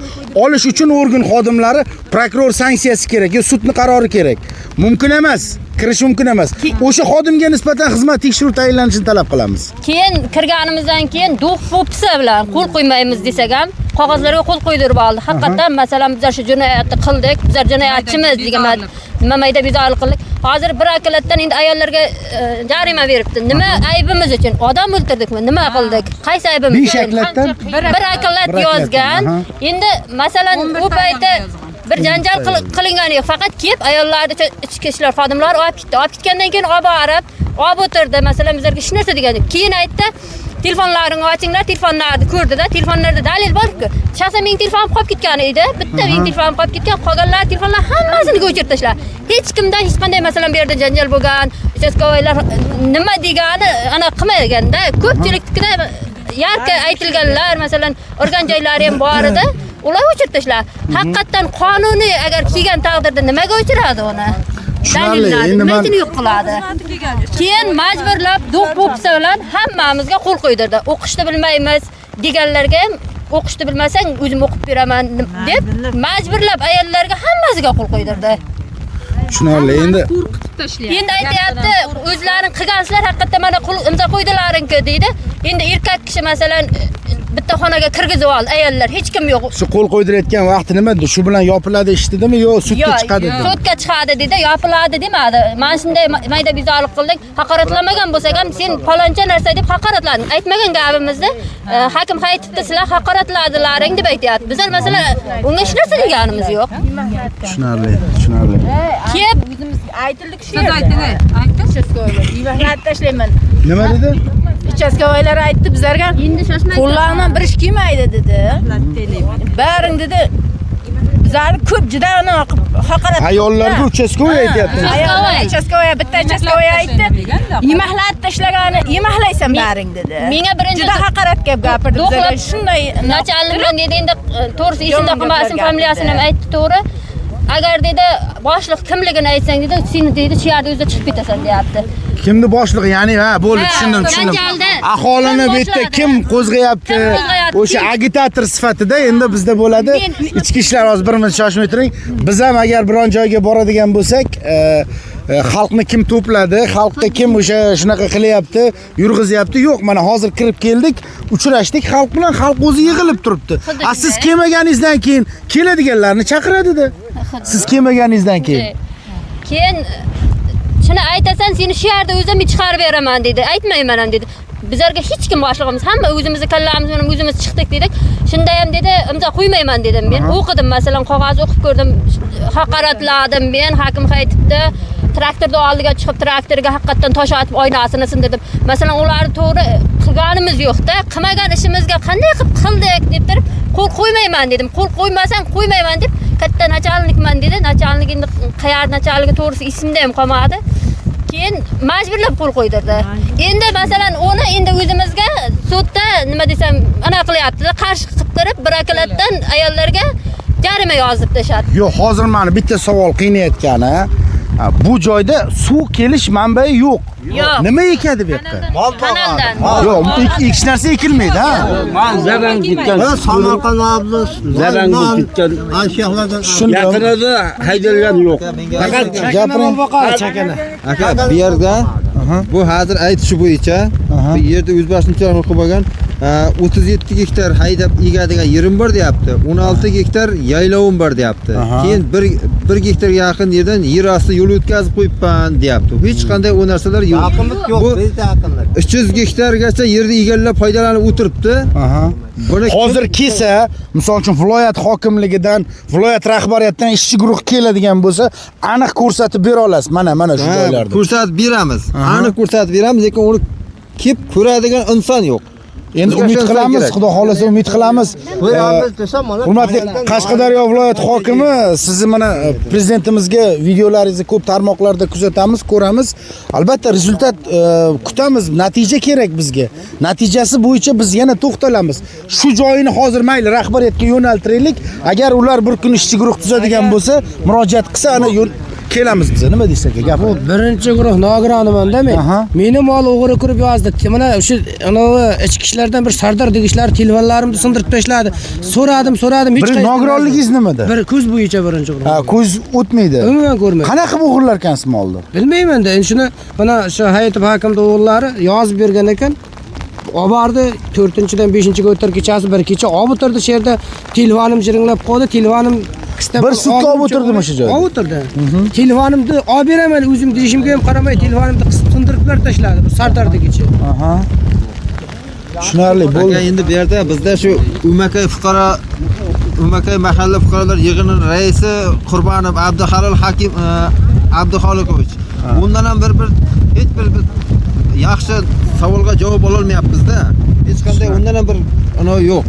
olish uchun organ xodimlari prokuror sanksiyasi kerak, yo sudning qarori kerak. Mumkin emas, kirish mumkin emas. O'sha xodimga nisbatan xizmat tekshiruv tayinlanishini talab qilamiz. Keyin kirganimizdan keyin do'q-fo'psa bilan qo'l qo'ymaymiz desak ham qog'ozlarga qo'l qo'ydirib oldi. Haqiqatan masalan bizlar shu jinoyatni qildik, bizlar jinoyatchimiz degan nima mayda bezorilik qildik. Hozir bir akalatdan endi ayollarga jarima beribdi. Nima aybimiz uchun? Odam o'ldirdikmi? Nima qildik? Qaysi aybimiz uchun? Bir akalat yozgan. Endi masalan u paytda bir janjal qilingan yo'q. Faqat kelib ayollarni ichki ishlar xodimlari olib ketdi. Olib ketgandan keyin olib borib, olib o'tirdi. Masalan bizlarga hech narsa degan. Keyin aytdi, telefonlaringni ochinglar, telefonlarni ko'rdi-da, telefonlarda dalil bor-ku. Shaxsan mening telefonim qolib ketgan edi. Bitta mening telefonim qolib ketgan, qolganlar telefonlar hammasini o'chirib tashladi. Hech kimdan hech qanday masalan bu yerda janjal bo'lgan, uchastkovalar nima degani ana qilmaganda, ko'pchilikda yarqa aytilganlar, masalan, organ joylari ham bor edi. Ular o'chirib tashladi. Haqiqatan qonuniy agar kelgan taqdirda nimaga o'chiradi uni? Tushunarli. Endi men yo'q qiladi. Keyin majburlab do'q-po'psa bilan hammamizga qo'l qo'ydirdi. O'qishni bilmaymiz deganlarga ham o'qishni bilmasang o'zim o'qib beraman deb majburlab ayollarga hammasiga qo'l qo'ydirdi. Tushunarli. Endi aytayapti, o'zlaring qilgansizlar haqiqatdan mana imzo qo'ydilaring-ku deydi. Endi erkak kishi masalan bitta xonaga kirgizib oldi ayollar, hech kim yo'q. Shu qo'l qo'ydirayotgan vaqti nima edi? Shu bilan yopiladi eshitdimi yo sudga chiqadi dedi? Sudga chiqadi dedi, yopiladi demadi. Men shunday mayda bezorilik qildik, haqoratlamagan bo'lsak ham sen faloncha narsa deb haqoratlading. Aytmagan gapimizni hokim aytibdi, sizlar haqoratladilaring deb aytayapti. Bizlar masalan unga hech narsa deganimiz yo'q. Tushunarli. Kep Aytildi kishi. Siz ayting, uchastkovalar. Ivahat tashlayman. Nima dedi? Uchastkovalar aytdi bizlarga. Endi shoshmang. Qo'llardan bir ish kelmaydi dedi. Baring dedi. Bizlarni ko'p juda haqorat. Ayollarga uchastkova aytayapti. Uchastkova bitta uchastkova aytdi. Yemahlat tashlagani, yemahlaysan baring dedi. Menga birinchi juda haqorat gapirdi bizlarga. Shunday nachalnikdan dedi, endi to'g'risi esimda qolmasin, familiyasini ham aytdi to'g'ri. Agar dedi boshliq kimligini aytsang dedi, seni dedi chiyarda o'zida chiqib ketasan deyapti. Kimni boshlig'i? Ya'ni ha, bo'ldi, tushundim. Aholini bu yerda kim qo'zg'ayapti? o'sha agitator sifatida endi bizda bo'ladi. Ichki ishlar hozir bir minut shoshmay turing. Biz ham agar biron joyga boradigan bo'lsak, xalqni kim to'pladi, xalqqa kim o'sha shunaqa qilyapti, yurg'izyapti? Yo'q, mana hozir kirib keldik, uchrashdik, xalq bilan xalq o'zi yig'ilib turibdi. Siz kelmaganingizdan keyin keladiganlarni chaqiradi-da. Siz kelmaganingizdan keyin. Keyin shuni aytasan, seni shu yerda o'zim chiqarib beraman dedi. Aytmayman ham dedi. Bizlarga hech kim boshlig'imiz, hamma o'zimizni kallamiz bilan o'zimiz chiqdik dedik. Shunda ham dedi, imzo qo'ymayman dedim. Men o'qidim, masalan, qog'oz o'qib ko'rdim, haqoratladim men, hokim qaytibdi. Traktorda oldiga chiqib, traktorga haqiqatan tosh otib oynasini sindirdim. Masalan, ularni to'g'ri qilganimiz yo'q-da, qilmagan ishimizga qanday qilib qildik deb turib, qo'l qo'ymayman dedim. Qo'l qo'ymasang qo'ymayman deb katta nachalnikman dedi. Nachalnik endi qayar nachalnigi to'g'risi esimda ham qolmadi. Keyin majburlab qo'l qo'ydirdi. Endi masalan, uni endi o'zimizga sudda nima desam, ana qilyapti, qarshi qilib turib, birakolatdan ayollarga jarima yozib tashladi. Yo'q, hozir meni bitta savol qiynayotgani, bu joyda suv kelish manbai yo'q. Nima ekadi bu yerda? Kanaldan. Yo'q, hech narsa ekilmaydi, ha. Men zaban ketgan. Samarqand oblast, Zaban ketgan. Anshaxlarda Yaqinida haydalgan yo'q. Faqat gapiring. Aka, bu yerda bu hozir aytishi bo'yicha bu yerda o'zboshimchalik qilib olgan 37 gektar haydab egadigan yerim bor deyapti. 16 gektar yaylovim bor deyapti. Keyin 1 gektarga yaqin yerdan yer osti yo'l o'tkazib qo'yibman deyapti. Hech qanday o narsalar yo'q. yo'q, bizda aqllar. 300 gektargacha yerni egallab foydalanib o'tiribdi. Hozir kelsa, misol uchun viloyat hokimligidan, viloyat rahbariyatidan ishchi guruh keladigan bo'lsa, aniq ko'rsatib bera olasiz. Mana shu joylarda. Ko'rsatib beramiz. Aniq ko'rsatib beramiz, lekin uni kelib ko'radigan inson yo'q. Endi umid qilamiz, Xudo xolasa umid qilamiz. Hurmatli Qashqadaryo viloyat hokimi, sizni mana prezidentimizga videolaringizni ko'p tarmoqlarda kuzatamiz, ko'ramiz. Albatta rezultat kutamiz, natija kerak bizga. Natijasi bo'yicha biz yana to'xtalamiz. Shu joyini hozir mayli rahbariyatga yo'naltiraylik. Agar ular bir kun ishchi guruh tuzadigan bo'lsa, murojaat qilsa ana kelamiz biz. Nima deysiz aka? Gap. Bu birinchi guruh nogironimanda men. Meni mol o'g'ri kirib yozdi. Mana o'sha anavi ichki ishlardan bir Sardor degishlar telefonlarimni sindirib tashladi. So'radim, hech qaysi. Nogironligingiz nimada? Bir ko'z bo'yicha birinchi guruh. Ha, ko'z o'tmaydi. Umuman ko'rmaydi. Qanaqa o'g'irlar ekansiz molni? Bilmayman-da. Endi shuni mana shu hayit hakimda o'g'illari yozib bergan ekan. Obordi 4-dan 5-ga o'tar kechasi bir kecha olib o'tirdi shu yerda telefonim jiringlab qoldi. Telefonim bir sutka olib o'tirdimi shu joyda? Olib o'tirdi. Telefonimni olib beraman o'zim deyishimga ham qaramay telefonimni qisib sindiriblar tashladi. Bir Sardardagicha. Tushunarli bo'ldi. Endi bu yerda bizda shu Umakay mahalla fuqarolar yig'inining raisi Qurbonov Abduhalol Hakim Abduxoliqovich. Undan ham hech bir yaxshi savolga javob ola olmayapmiz-da. Hech qanday undan ham bir yo'q.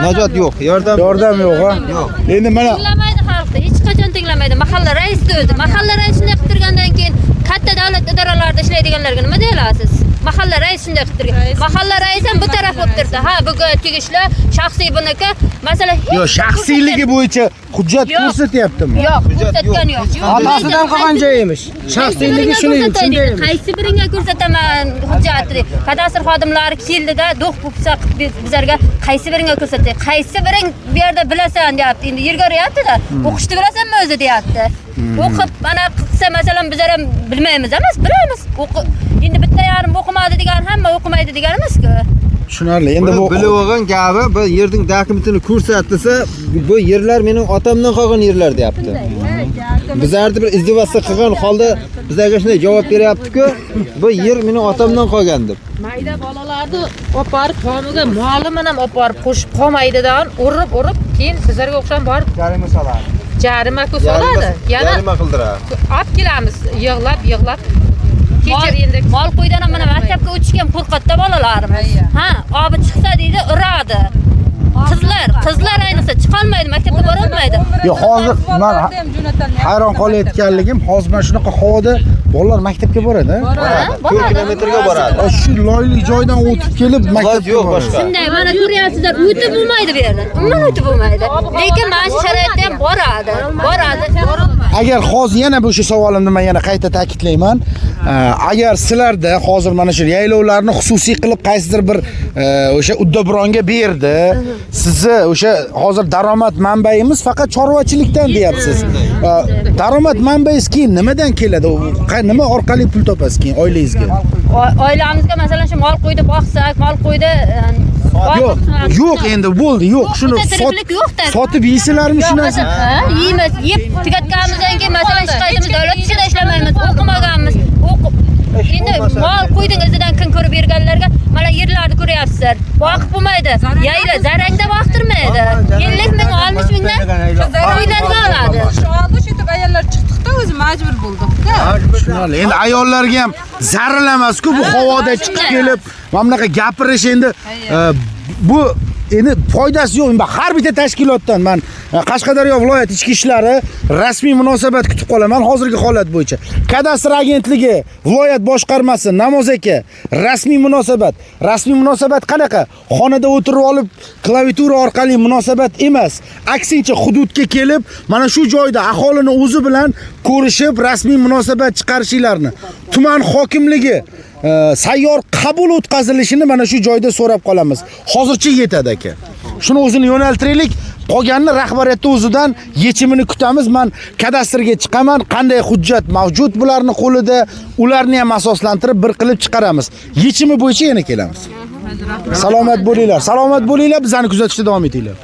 Najot yo'q. Yordam yo'q, ha? Yo'q. Endi mana tinglamaydi xalqni, hech qachon tinglamaydi. Mahalla raisi o'zi. Mahalla raisi shunday qilib turgandan keyin katta davlat idoralarida ishlaydiganlarga nima deya olasiz? Mahalla raisi shunday qilib turgan. Mahalla raisi ham bu taraf bo'lib turdi. Ha, bu tegishli shaxsiy buniki. Masalan, yo'q, shaxsiyligi bo'yicha hujjat ko'rsatyaptimi? Yo'q, ko'rsatgan yo'q. Otasidan qolgan joyi emish. Shaxsiyligi shunday emish. Qaysi biringa ko'rsataman hujjatni? Kadastr xodimlari keldi-da, do'q bo'lsa bizlarga qaysi biringa ko'rsatdi? Qaysi biring bu yerda bilasan deyapti. Endi yerga o'ryapti-da. O'qishni bilasanmi o'zi deyapti. O'qib mana qilsa masalan bizlar ham bilmaymiz emas, bilamiz. Endi bitta yarim o'qimadi degan hamma o'qimaydi degan emas-ku. Tushunarli. Endi bu bilib olgan gapi, bu yerning dokumentini ko'rsatsa, bu yerlar mening otamdan qolgan yerlar deyapti. Bizlarni bir izdivosga qilgan holda bizlarga shunday javob beryapti-ku, bu yer mening otamdan qolgan deb. Mayda bolalarni olib borib tomiga muallimini ham olib borib qo'shib qolmaydidan urib, keyin bizlarga o'xsham borib jarima soladi. Jarima soladi. Yana jarima qildiradi. Olib kelamiz, yig'lab. Mol qo'ydan ham mana maktabga o'tishga ham qo'rqatda bolalarimiz. Ha, olib chiqsa deydi, uradi. qizlar ayniqsa chiqolmaydi, maktabga bora olmaydi. Yo'q, hozir men hayron qolayotganligim, hozir mana shunaqa havoda bolalar maktabga boradi. 4 kilometrga boradi. Shu loyli joydan o'tib kelib maktabga yo'q boradi. boshqa. Shunday, mana ko'ryapsizlar, o'tib bo'lmaydi bu yerdan. Umuman o'tib bo'lmaydi. Lekin mana shu sharoitda ham boradi. Agar hozir yana bu shu savolimni men yana qayta ta'kidlayman. Agar sizlarda hozir mana shu yaylovlarni xususiy qilib qaysidir bir o'sha uddaburonga berdi, sizni o'sha hozir daromad manbayimiz faqat chorvachilikdan deyapsiz. Daromad manbayingiz keyin nimadan keladi? Nima orqali pul topasiz keyin oilangizga? Oilamizga masalan shu mol qo'ydi boqsak, mol qo'ydi Yo'q endi bo'ldi, yo'q. Shuni sotib yeysizlarmi shu narsa? Yeymiz, yeb tugatganimizdan keyin masalan hech qaysimiz davlat ishida ishlamaymiz, o'qimaganmiz. Endi mol qo'yding izidan kun ko'rib berganlarga mana yerlarni ko'ryapsizlar. Boqib bo'lmaydi. Yayla zarangda boqtirmaydi. 50 ming, 60 mingdan qo'ylarga oladi. Shu anda shu yerda ayollar chiqdiqda o'zi majbur bo'ldik-da. Tushunarli. Endi ayollarga ham zaril emas-ku bu havoda chiqib kelib, mana bunaqa gapirish endi bu endi foydasi yo'q. Har bitta tashkilotdan men Qashqadaryo viloyat ichki ishlari rasmiy munosabat kutib qolaman hozirgi holat bo'yicha. Kadastr agentligi, viloyat boshqarmasi, Namoz aka rasmiy munosabat. Rasmiy munosabat qanaqa? Xonada o'tirib olib klaviatura orqali munosabat emas. Aksincha hududga kelib, mana shu joyda aholini o'zi bilan ko'rishib, rasmiy munosabat chiqarishinglarni. Tuman hokimligi sayyor qabul o'tkazilishini mana shu joyda so'rab qolamiz. Hozircha yetadi aka. Shuni o'zini yo'naltiraylik. Qolganini rahbariyatning o'zidan yechimini kutamiz. Men kadastrga chiqaman, qanday hujjat mavjud bularning qo'lida, ularni ham asoslantirib bir qilib chiqaramiz. Yechimi bo'yicha yana kelamiz. Salomat bo'linglar. Salomat bo'linglar, bizani kuzatishda davom etinglar.